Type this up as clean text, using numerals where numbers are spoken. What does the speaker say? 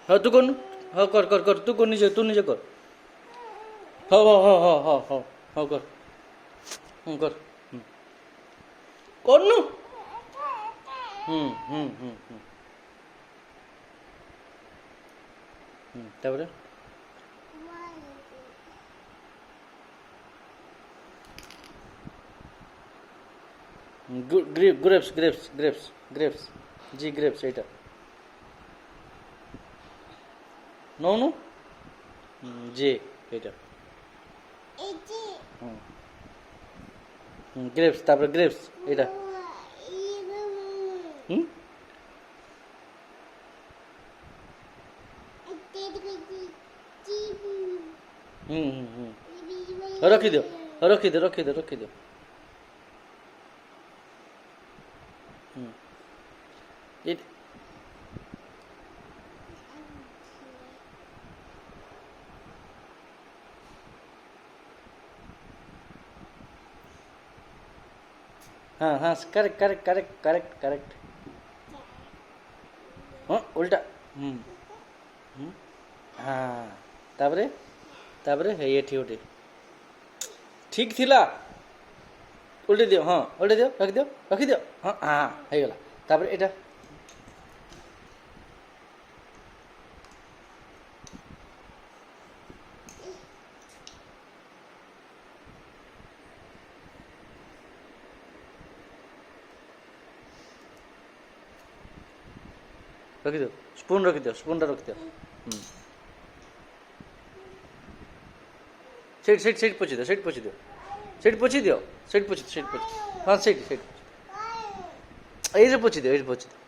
हाँ तू कर, हाँ कर कर कर, तू नीचे कर। हाँ हाँ हाँ हाँ हाँ हाँ हाँ कर, कर, कर नू। তারপরে গ্রেপস গ্রেপস গ্রেপস গ্রেপস, জি গ্রেপস এটা। নো নো, জে এটা। গ্রেপস, তারপরে গ্রেপস এটা। হুম হুম হুম হুম ରଖିଦିଅ ରଖିଦିଅ ରଖିଦିଅ ରଖିଦିଅ। হুম हाँ हाँ correct correct correct correct correct. हाँ उल्टा। হুম হুম हाँ তারপরে তারপরে হେ এଠି ওঠে ঠিক ଥିଲା। উল্টে দিও, ହଁ উল্টে দিও, ରଖିଦିଅ ରଖିଦିଅ, ହଁ ହଁ ହେଇଗଲା। ତାପରେ ଏଇଟା ରଖିଦିଅ, ସ୍ପୁନ୍ ରଖିଦିଅ, ସ୍ପୁନ୍ଟା ରଖିଦିଅ। ସେଇଠି ସେଇଠି ସେଇଠି ପୋଛି ଦିଅ, ସେଇଠି ପୋଛି ଦିଅ, ସେଇଠି ପୋଛି ଦିଅ, ସେଇଠି ପୋଛି, ସେଇଠି ପୋଛି, ହଁ ସେଇଠି ସେଇଠି ଏଇଠି ପୋଛି ଦିଅ, ଏଇଠି ପୋଛି ଦିଅ।